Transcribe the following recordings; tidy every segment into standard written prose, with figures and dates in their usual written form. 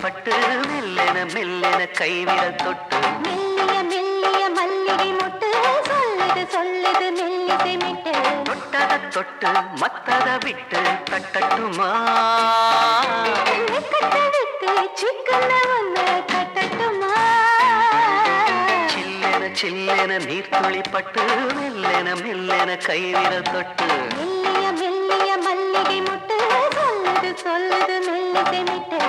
பட்டு மெல்லென மெல்லென கைவிரல் தொட்டு மெல்லிய மெல்லிய மல்லிகை மொட்டு சொல்லுது சொல்லுது மெல்லிசை மிட்டு தொட்டத தொட்டு மத்தத விட்டு தட்டட்டுமா கட்டவிட்டு சிக்கன ஒன்று கட்டட்டுமா சில்லென சில்லென நீர்த்துளி பட்டு மெல்லென மெல்லென கைவிரல் தொட்டு மெல்லிய மெல்லிய மல்லிகை மொட்டு சொல்லுது சொல்லுது மெல்லிசை மிட்டு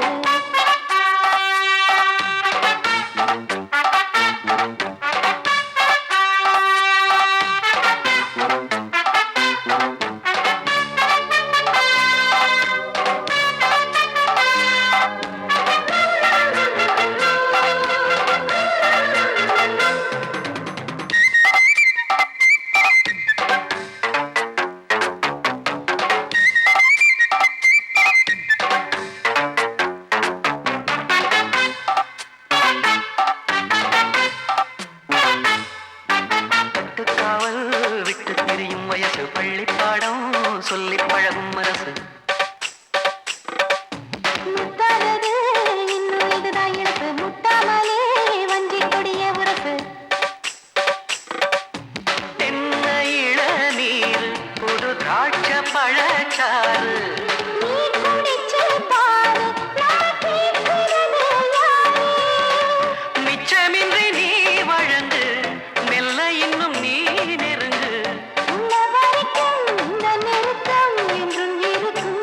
விட்டு திரியும் வயசு பள்ளிப்பாடம் சொல்லி பழகும் மனசு முத்தாதது இன்னும் இதுதான் இழப்பு முட்டாமலே வஞ்சி கொடிய உறப்பு தென்ன இளநீர் புது திராட்ச பழச்சாறு நீ குடிச்சு பாரு நான் கேட்கிறது யாரு மிச்சமின்றி நீ வழங்கு மெல்ல இன்னும் நீ நெருங்கு உள்ள வரைக்கும் இந்த நெருக்கம் என்றும் இருக்கும்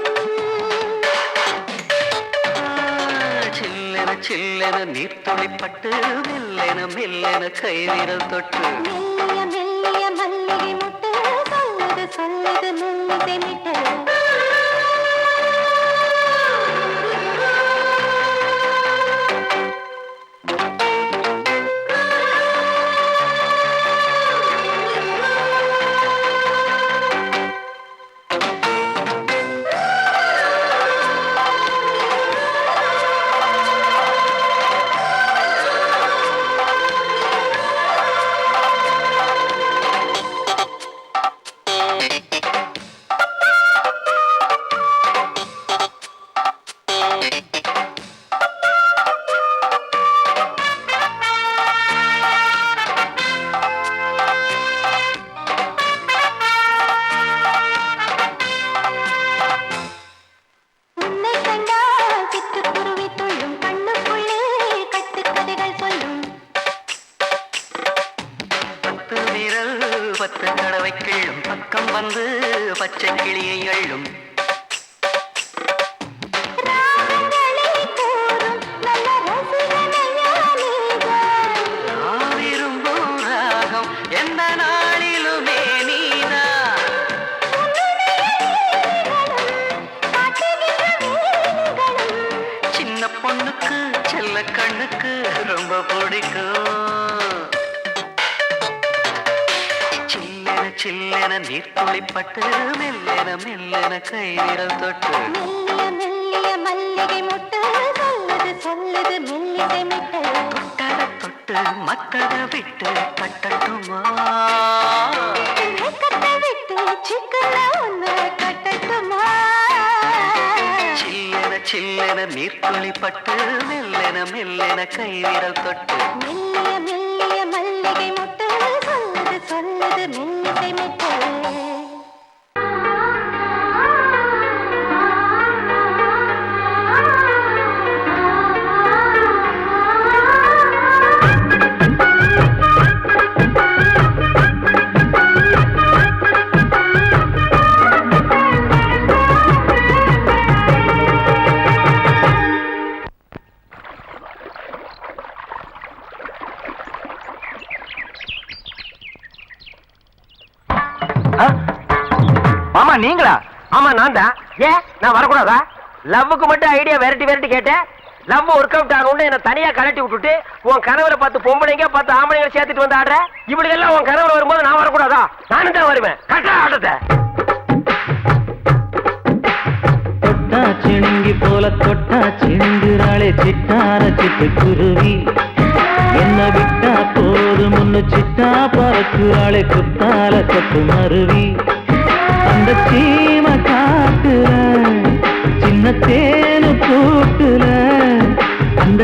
சில்லென சில்லென நீர்த்துளி பட்டு மெல்லென மெல்லென கைவிரல் தொட்டு மெல்லிய மெல்லிய மல்லிகை முட்டு சொல்லுது சொல்லுது மெல்லிசை மிட்டு உன்னை கண்டால் சிட்டுக்குருவி துள்ளும் கண்ணுக்குள்ளே கட்டுக்கதைகள் சொல்லும் பத்து விரல் பத்து தடவை கிள்ளும் பக்கம் வந்து பச்சை கிளியை அள்ளும் ராகங்களை கூறும் நல்ல ரசிகனையா நீதான் நான் விரும்பும் ராகம் எந்த நாளிலுமே நீதான் சின்ன பொண்ணுக்கு செல்ல கண்ணுக்கு ரொம்ப பிடிக்கும் சில்லென சில்லென நீர்த்துளி பட்டு மெல்லென மெல்லென கைவிரல் தொட்டு மெல்லிய மெல்லிய மல்லிகை மொட்டு சொல்லுது சொல்லுது மெல்லிசை மிட்டு தொட்டத தொட்டு மத்தத விட்டு தட்டட்டுமா கட்டவிட்டு சிக்கன ஒன்று கட்டட்டுமா சில்லென சில்லென நீர்த்துளி பட்டு மெல்லென மெல்லென கைவிரல் தொட்டு மெல்லிய மெல்லிய மல்லிகை மொட்டு சொல்லுது சொல்லுது மெல்லிசை மிட்டு மாமா நீங்களா? ஆமா நான் தான். ஏன் நான் வரக்கூடாதா? லவ்வுக்கு மட்டும் ஐடியா வெரைட்டி வெரைட்டி கேட்டேன். லவ் ஒர்க் அவுட் ஆகணும்னு என்ன தனியா கலட்டி விட்டுட்டு உன் கனவுல பார்த்து பொம்பளைங்க பார்த்து ஆம்பளைங்க சேர்த்துட்டு வந்து ஆடுற. இப்படி எல்லாம் உன் கனவுல வரும்போது நான் வரக்கூடாதா? நானும் தான் வருவேன். கட்டா ஆட்டத்தை தொட்டா சிணுங்கி போல தொட்டா சிணுங்குறாளே சிட்டார சிட்டு குருவி என்ன விட்டா போது முன்னு சிட்டா பறக்குறாளே குத்தால கொத்து மருவி அந்த சீம காட்டுல சின்ன தேனு கூட்டுல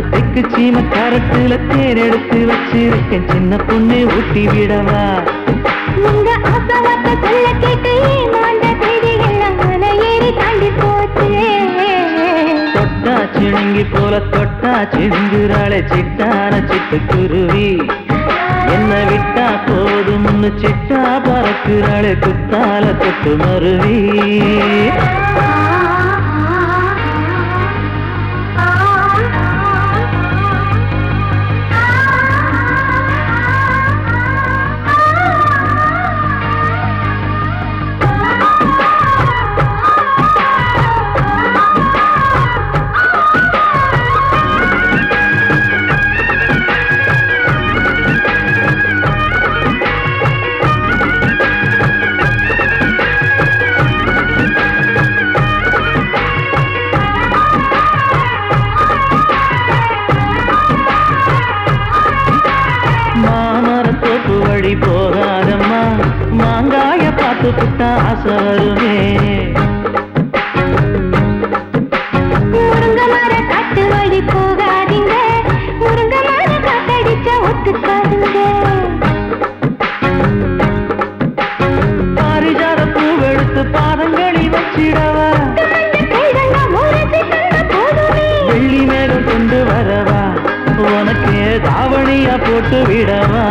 அந்த தெக்கு சீம கரத்துல தேர் எடுத்து வச்சிருக்கேன் சின்ன பொண்ணு ஊட்டி விடவா உங்க ஆசவாக்க சொல்ல கேட்டு ஏமாந்த தேதி எல்லாம் மலை ஏறி தாண்டி போச்சு தொட்டா சிணுங்கி போல தொட்டா சிணுங்குறாளே சிட்டான சிட்டுக்குருவி என்ன விட்டா போதும் சிட்டா பறக்குறாளே குத்தால தொட்டு மருவி மாமரத்தோப்பு வழி போகாதம்மா மாங்காய பார்த்து புட்டா ஆசை வருமே முருங்க மர காட்டு வழி போகாதீங்க முருங்க மர காத்தடிச்ச ஒத்துக்காதுங்க பாரிஜாத பூவெடுத்து பாதங்களில் வச்சிடவா வெள்ளி மேகம் கொண்டு வரவா உனக்கு தாவணியா போட்டு விடவா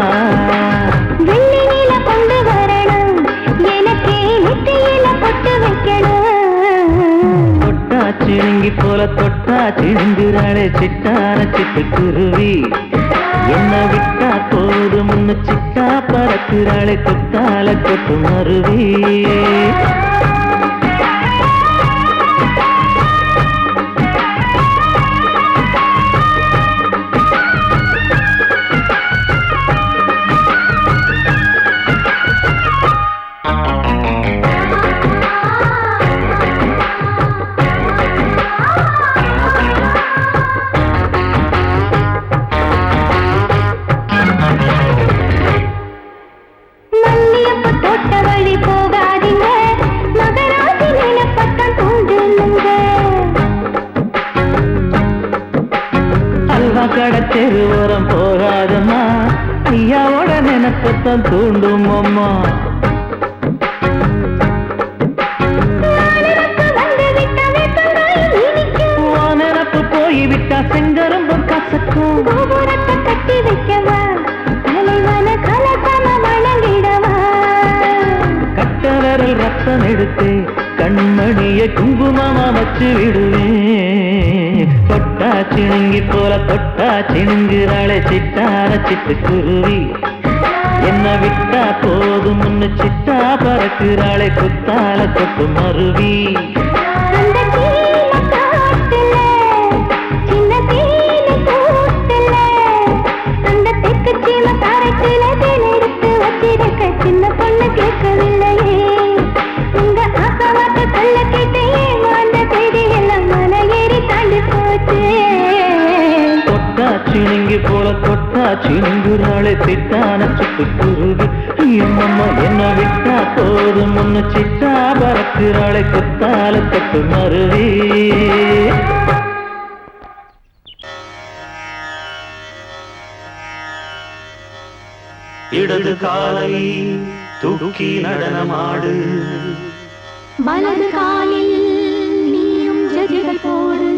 வெள்ளி நீல கொண்டு வரணும் எனக்கே நெத்தியில பொட்டு வைக்கணும் தொட்டா சிணுங்கி போல தொட்டா சிணுங்குறாளே சிட்டான சிட்டுக்குருவி என்ன விட்டா போதும் சிட்டா பறக்குறாளே குத்தால கொட்டு மருவி மல்லியப்ப தோட்ட வழி போகாதீங்க மகராசி நிலப்பட்டம் தூண்டுங்க அல்வா கடை தெருவோரம் போகாதம்மா ஐயாவோட நினைப்பத்தான் தூண்டும் அம்மா நினப்பு போய்விட்டா செங்கரும்பு கசக்கும் கோபுரத்தை கட்டி வைக்கவா தலைவன கலசம வணங்கிடவா கட்ட விரல் ரத்தம் எடுத்து கண்மணியை குங்குமமா வச்சு விடுவேன் தொட்டா சிணுங்கி போல தொட்டா சிணுங்குறாளே சிட்டான சிட்டுக்குருவி என்ன விட்டா போதும் சிட்டா பறக்குறாளே குத்தால தொட்டு மருவி அந்த கீழ காட்டுல சின்ன தேனி கூட்டுல அந்த தெக்கு சீம காரத்துல தேன் எடுத்து வச்சிருக்க சின்ன பொண்ணு கேட்கவில்லையே உங்க ஆசவாக்க சொல்ல கேட்டு ஏமாந்த தேதி எல்லாம் மலை ஏறி தாண்டி போச்சு தொட்டா சிணுங்கி போல தொட்டா சிணுங்குறாளே சிட்டான சிட்டுக்குருவி என்னம்மா என்ன விட்டா போதும் சிட்டா பறக்குறாளே குத்தால தொட்டு மருவி இடது காலை தூக்கி நடனமாடு வலது காலில் நீயும் ஜதிகள் போடு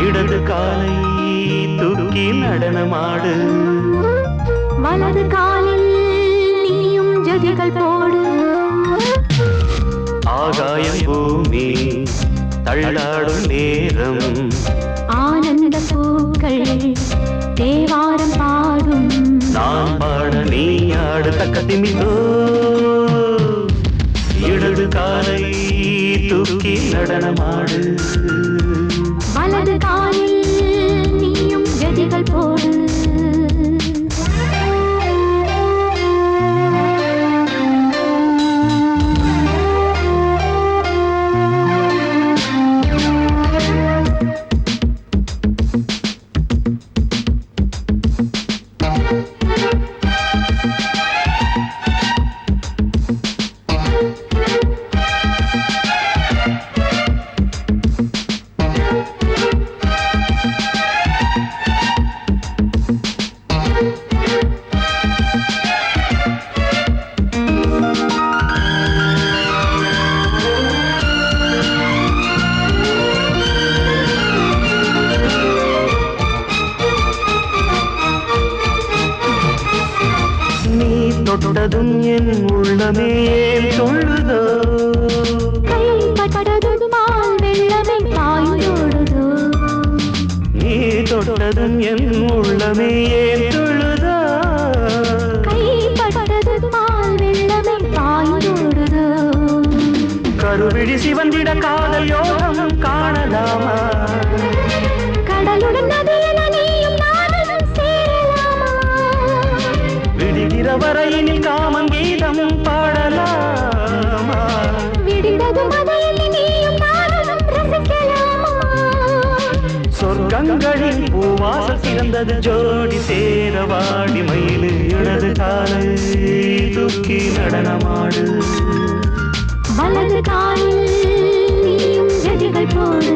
இடது காலை தூக்கி நடனமாடு வலது காலில் நீயும் ஜதிகள் போடு ஆகாயம் பூமி தள்ளாடும் நேரம் ஆனந்த பூக்கள் தேவாரம் பாடும் நான் பாட நீ ஆடு தக்க திமிதோ இடது காலை தூக்கி நடனமாடு வலது காலில் நீயும் தொட்டதும் என் உள்ளமே ஏன் சொல்லுதோ கைப்பட்டதும் பால் வெள்ளமே பாய்ந்தோடுதோ நீ தொட்டதும் என் உள்ளமே ஏன் சொல்லுதோ கைப்பட்டதும் பால் வெள்ளமே பாய்ந்தோடுதோ கருவிழி சிவந்திட காதல் யோகம் காணலாமா கடலுடன் நதியில் நீயும் நானும் சேரலாமா விடுகிற வரையினில் காமன் கீதம் பாடலாமா விடிந்ததும் மதையில் நீயும் நானும் ரசிக்கலாமா சொர்க்கங்களில் பூவாசல் சிறந்தது ஜோடி சேர வாடி மயிலு இடது காலை தூக்கி நடனமாடு வலது காலில் நீயும் ஜதிகள் போடு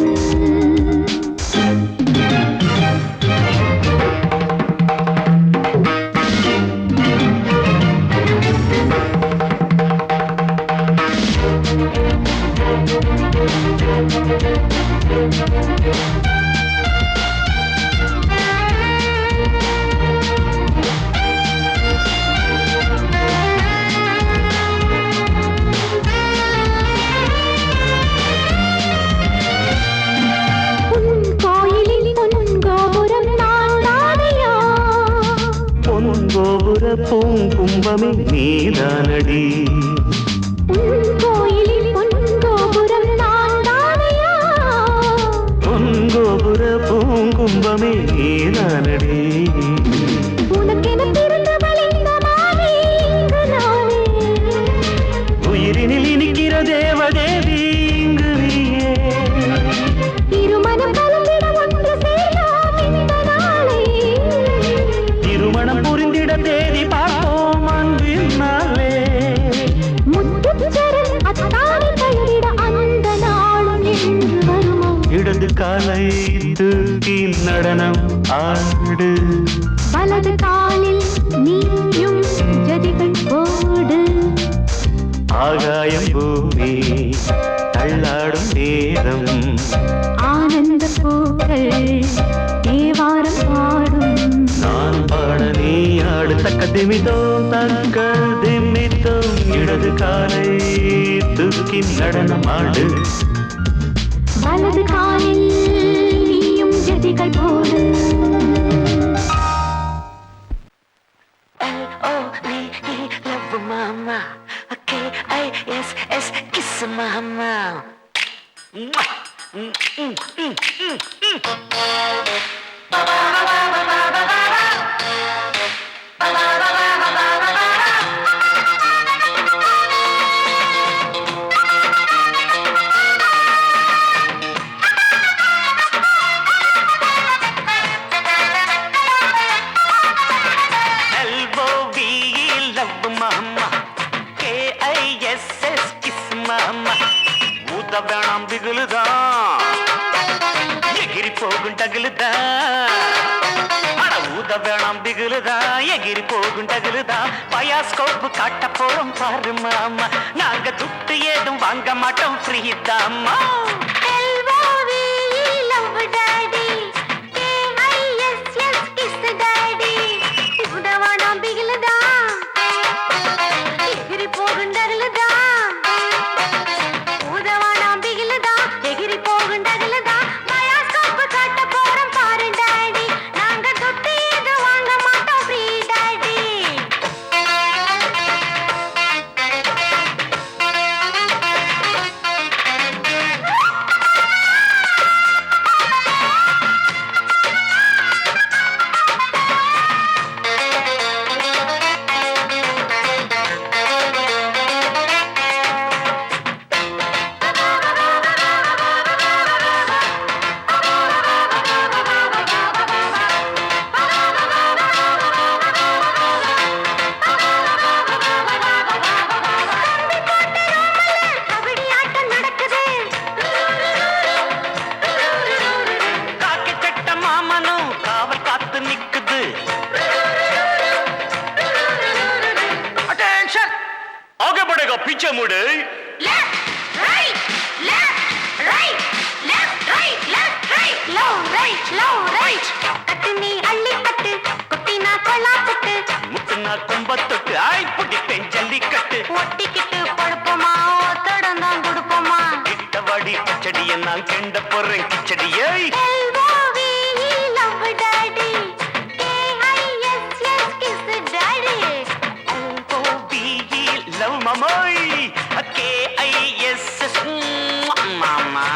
பூங்கும்பமே நீதானடி கோயிலில் பொன்கோபுரம் நான் தானையா பொன்கோபுர பூங்கும்பமே நீதானடி உனக்கென பிறந்தவள் இந்த மாலை இங்கு நானே உயிரினில் இனிக்கிற தேவதேவி இங்கு நீயே திருமணம் கலந்திட ஒன்று சேரலாம் இந்த நாளை திருமணம் புரிந்திட தேதி பார்ப்போம் அன்பினாலே முத்துச்சரன் அத்தானை தழுவிட அந்த நாளும் என்று வருமோ இடது காலை தூக்கி நடனம் ஆடு வலது காலில் நீயும் ஜதிகள் போடு ஆகாயம் பூமி தள்ளாடும் நேரம் ஆனந்த பூக்கள் தேவாரம் பாடும் நான் பாட நீ ஆடு தக்க திமிதோ தக்க திமித்தோ இடது காலை தூக்கி நடனம் ஆடு வலது காலில் நீயும் ஜதிகள் போடு L-O-V-E, love mama. K-I-S-S, kiss mama. L-O-V-E, love mama. K-I-S-S, kiss mama. ஊத வேணாம் பிகுலுதான் எகிரி போகும் டகுலுதான் அட ஊத வேணாம் பிகுலுதான் எகிரி போகும் டகுலுதான் பயாஸ்கோப்பு காட்ட போறோம் பாரு மாமா நாங்க துட்டு ஏதும் வாங்க மாட்டோம் ஃப்ரீ தாம்மா पीछे मुड़े left right low right Katni अल्ली कट कुटीना कोला पुट मुटना कुंबत्तुट्टु आई पुटी போறேன் கிச்சடியை. லவ் மாமாய் KISS மாமா.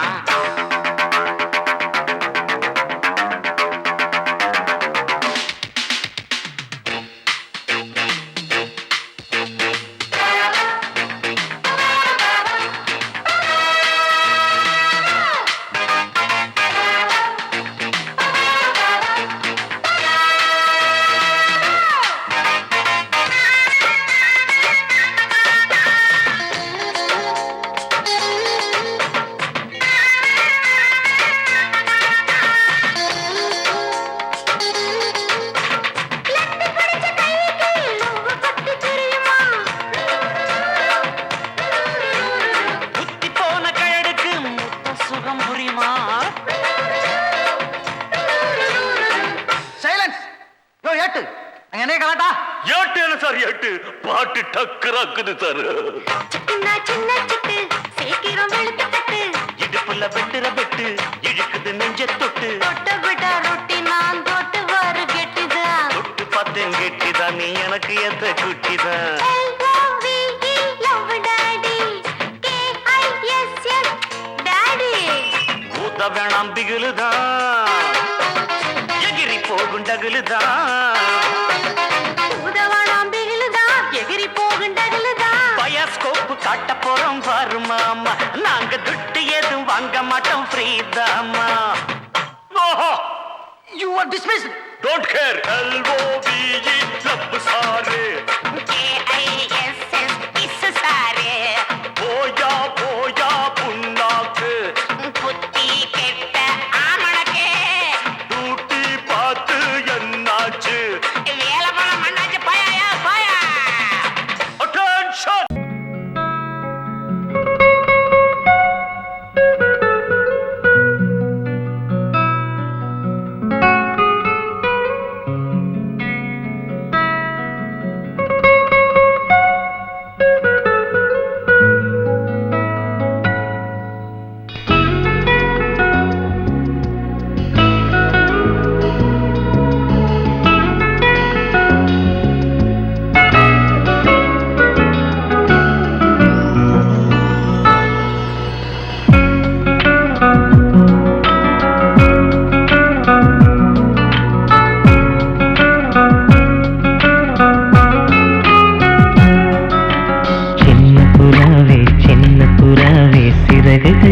சார் எட்டு பாட்டு டக்கராக்குது சார். இடுப்புல வெட்டுற வெட்டு இழுக்குது நெஞ்ச தொட்டு தொட்டு பார்த்தேன் கெட்டிதான் நீ எனக்கு எந்த குட்டிதான். ஊத்த வேணாம் பிகுலுதான் எகிரி போகும் டகுலுதான். பயாஸ்கோப்பு காட்ட போறோம் பாரு மாமா. நாங்க துட்டு எதுவும் வாங்க மாட்டோம் ஃப்ரீதாமா. You are dismissed. Don't care. LOVE love சாரே. KISS கிஸ் சாரே. போயா போயா புண்ணாக்கு புத்தி கெட்ட ஆமணக்கே. டூட்டி பார்த்து என்னாச்சு வேலை பண்ண மண்ணாச்சு. பாயா பாயா. Attention.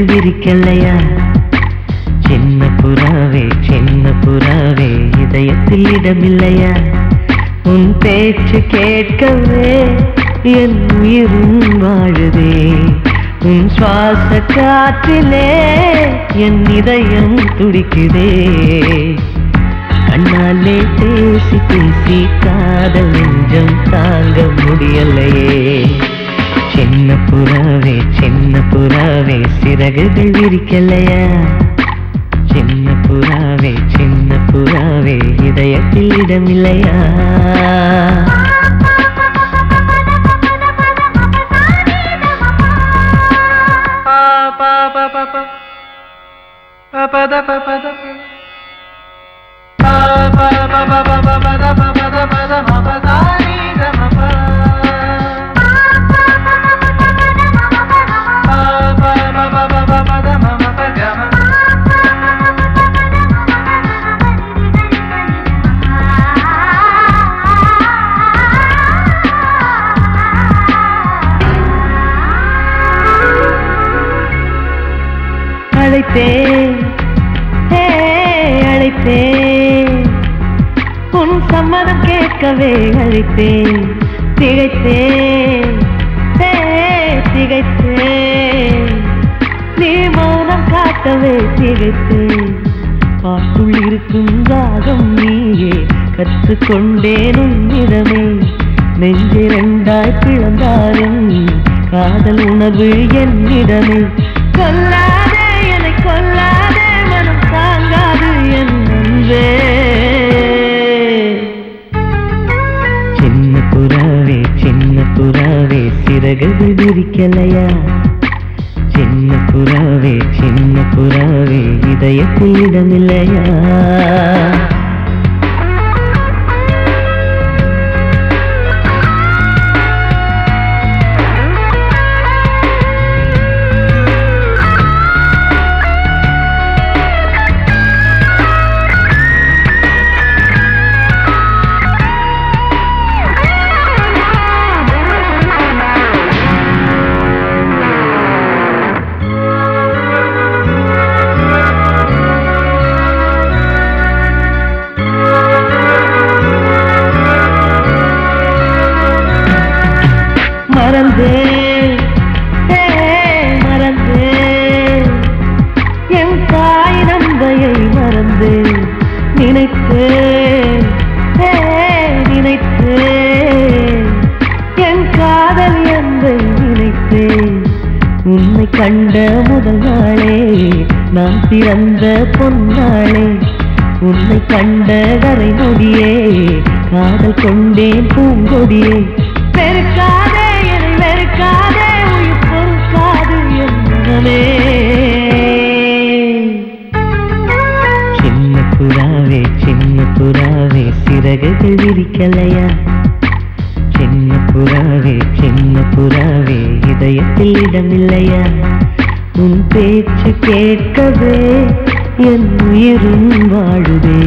விரிக்கலையா சின்ன புறாவே இதயத்தில் இடமில்லையா? உன் பேச்சு கேட்கவே என் உயிரும் வாழுதே. உன் சுவாச காற்றிலே என் இதயம் துடிக்குதே. கண்ணாலே பேசி பேசி காதல் நெஞ்சம் தாங்க முடியலையே. சின்ன புறாவே சிறகுகள் விரிக்கலையா? சின்ன புறாவே இதயத்தில் இடமில்லையா? அழைத்தேன் உன் சம்மதம் கேட்கவே அழைத்தேன். திகைத்தேன் நீ மௌனம் காட்டவே திகைத்தேன். பாட்டுள் இருக்கும் ராகம் நீயே கற்றுக்கொண்டேன் உன்னிடமே. நெஞ்சிரண்டாய் பிளந்தாலும் காதல் உணர்வு என்னிடமே. கொல்லாதே என்னை கொல்லாதே மனம் தாங்காது என் அன்பே. சின்ன புறாவே சிறகுகள் விரிக்கலையா? சின்ன புறாவே சின்ன புறாவே இதயத்தில் இடமில்லையா மறந்தேன் என் தாய் நம்பையை மறந்தேன் நினைத்தேன் என் காதல் என்பை நினைத்தேன் உன்னை கண்ட முதல் நாளே நான் பிறந்த பொன்னாளே உன்னை கண்ட கரை நொடியே காதல் கொண்டேன் பூங்கொடியே வெறுக்காதே என்னை வெறுக்காதே உயிர் பொறுக்காது என்னமே சின்ன புறாவே சிறகுகள் விரிக்கலையா சின்ன புறாவே இதயத்தில் இடமில்லையா உன் பேச்சு கேட்கவே என் உயிரும் வாழுதே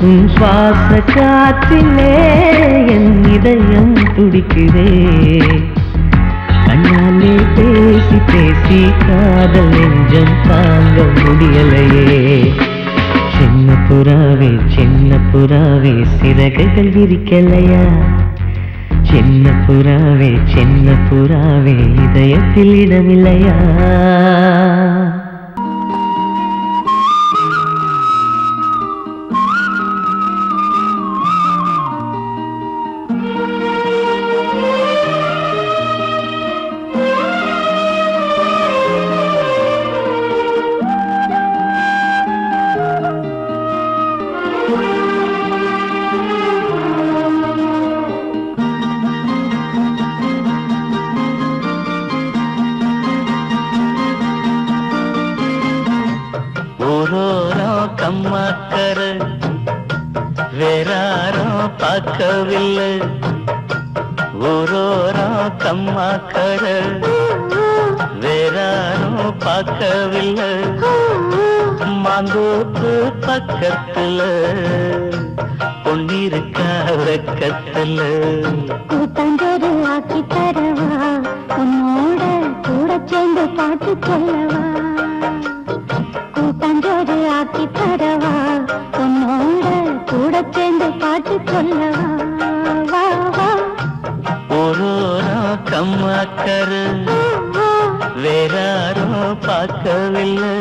உன் சுவாச காற்றிலே என் இதயம் துடிக்குதே கண்ணாலே பேசி பேசி காதல் நெஞ்சம் தாங்க முடியலையே சின்ன புறாவே சிறகுகள் விரிக்கலையா சின்ன புறாவே இதயத்தில் இடமில்லையா கம்மாக்கர வேறாரும் பார்க்கவில்லை ஓரோரம் கம்மாக்கர வேறாரும் பார்க்கவில்லை மாந்தோப்பு பக்கத்துல பொன்னிருக்கா வெக்கத்துல கூட்டாஞ்சோறு ஆக்கி தரவா உன்னோட கூட சேர்ந்து பாட்டு சொல்லவா கூட்டாஞ்சோறு ஆக்கி தரவா உன்னோட கூட சேர்ந்து பாட்டு சொல்லவா வா வா ஓரோரம் கம்மாக்கர வேறாரும் பார்க்கவில்லை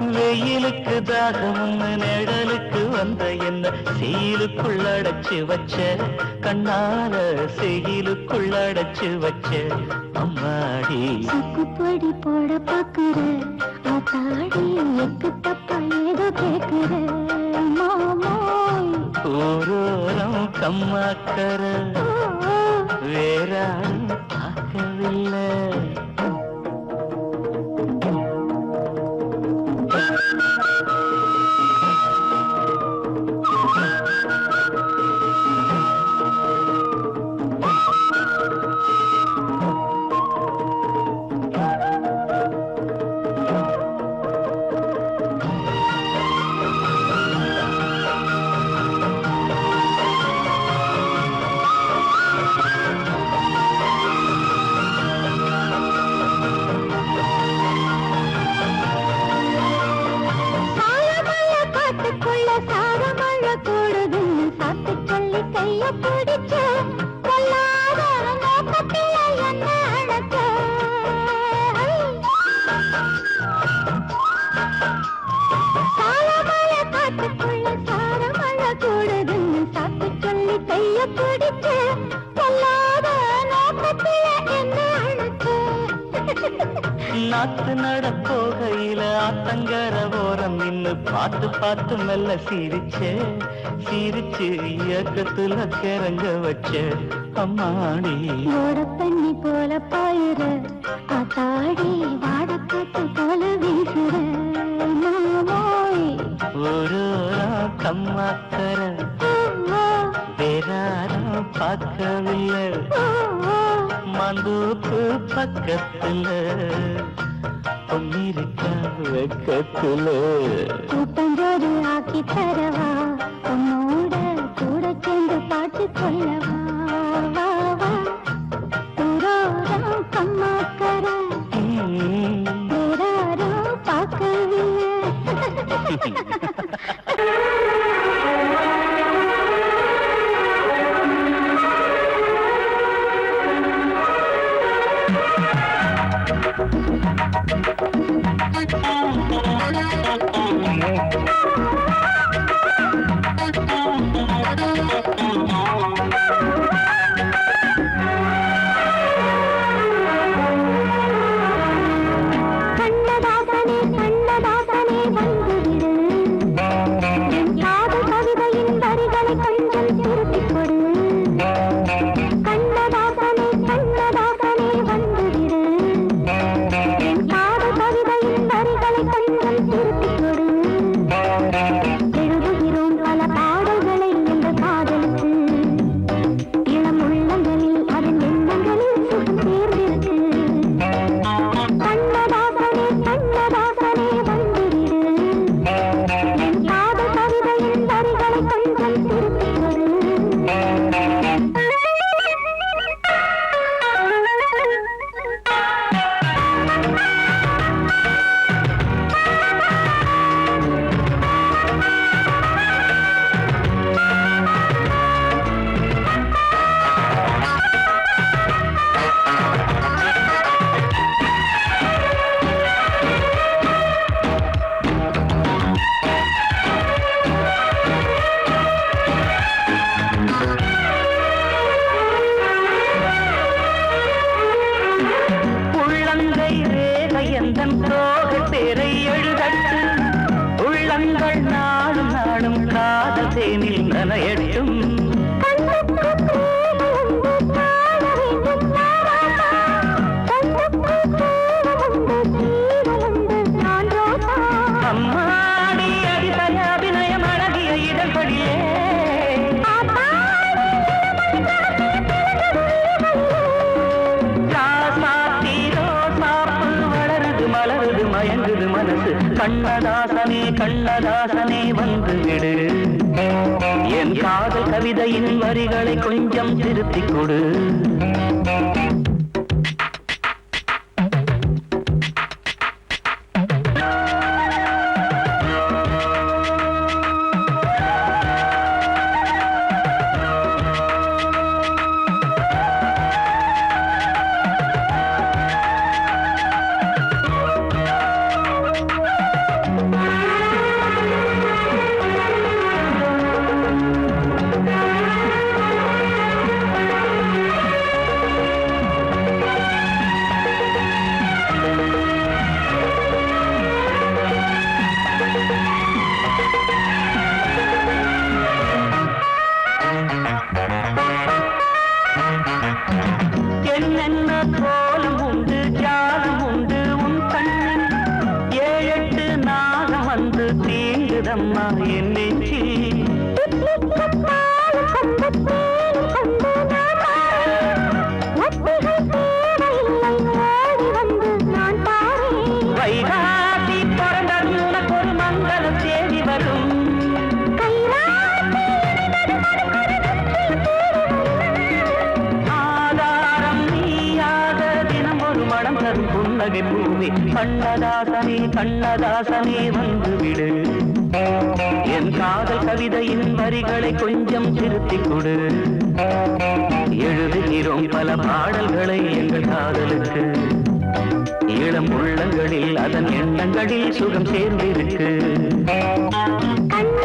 வெயிலுக்கு தாகம் நிழலுக்கு வந்த என்ன செய்யிலுக்குள்ளடைச்சு வச்ச கண்ணால செய்யிலுக்குள்ளடைச்சு வச்ச அம்மாடி சுக்குப்பொடி போட பாக்குற ஆத்தாடி எக்கு தப்பா ஏதோ கேக்குற மாமோய் ஓரோரம் கம்மாக்கர வேறாரும் பார்க்கவில்லை நாத்து நடப்போகையில ஆத்தங்கர ஓரம் நின்னு பார்த்து பார்த்து மெல்ல சிரிச்சு இயக்கத்துல கிறங்க வச்ச அம்மாடி ஓட பண்ணி போல பாயுற ஆத்தாடி வாடக்காத்து போல வீசுற மாமோய் ஒரு கம்மாக்கர வேறாரும் பார்க்கவில்லை மந்தூப்பு பக்கத்துல பொன்னிருக்கா வெக்கத்துல கூட்டஞ்சோறு ஆக்கி தரவா உன்னோட கூட சேர்ந்து பாட்டு சொல்லவா வா வா தூரோரம் கம்மாக்கர வேறாரும் பார்க்கவில்லை கண்ணதாசனே கண்ணதாசனே வந்துவிடு என் காது கவிதையின் வரிகளை கொஞ்சம் திருப்பிக் கொடு கண்ணதாசனே கண்ணதாசனே வந்துவிடு என் காது கவிதையின் வரிகளை கொஞ்சம் திருப்பிக் கொடு எழுதுகிறோம் பல பாடல்களை எங்கள் காதலுக்கு இளம் உள்ளங்களில் அதன் எண்ணங்களில் சுகம் சேர்ந்திருக்கு கண்ணதாசனே கண்ணதாசனே வந்துவிடு என் காதல் கவிதையின் வரிகளை கொஞ்சம் திருப்பிக் கொடு உள்ளங்கை ரேகை எந்தன் தோகை பேரை எழுதட்டு உள்ளங்கள் நாடும் நாடும் காதல் தேனில் நனையட்டும் அம்மாடி அடித்தய அபிநயம் அழகிய இடர்படியே மலருது மயங்குது மனசு கண்ணதாசனே கண்ணதாசனே வந்துவிடு என் காதல் கவிதையின் வரிகளை கொஞ்சம் திருத்திக் கொடு என்னென்ன கோலம் உண்டு ஜாலம் உண்டு உன் கண்ணில் 7-8 நாகம் வந்து தீங்குதம்மா என் நெஞ்சில் வைகாசி பிறந்தது உனக்கு ஒரு மங்களம் தேடி வரும் ஆதாரம் நீயாக தினம் ஒரு மனம் தரும் புன்னகை பூமி கண்ணதாசனே கண்ணதாசனே வந்துவிடு என் காதல் கவிதையின் வரிகளை கொஞ்சம் திருத்திக் கொடு எழுதுகிறோம் பல பாடல்களை எங்கள் காதலுக்கு இளம் உள்ளங்களில் அதன் எண்ணங்களில் சுகம் சேர்ந்திருக்கு கண்ண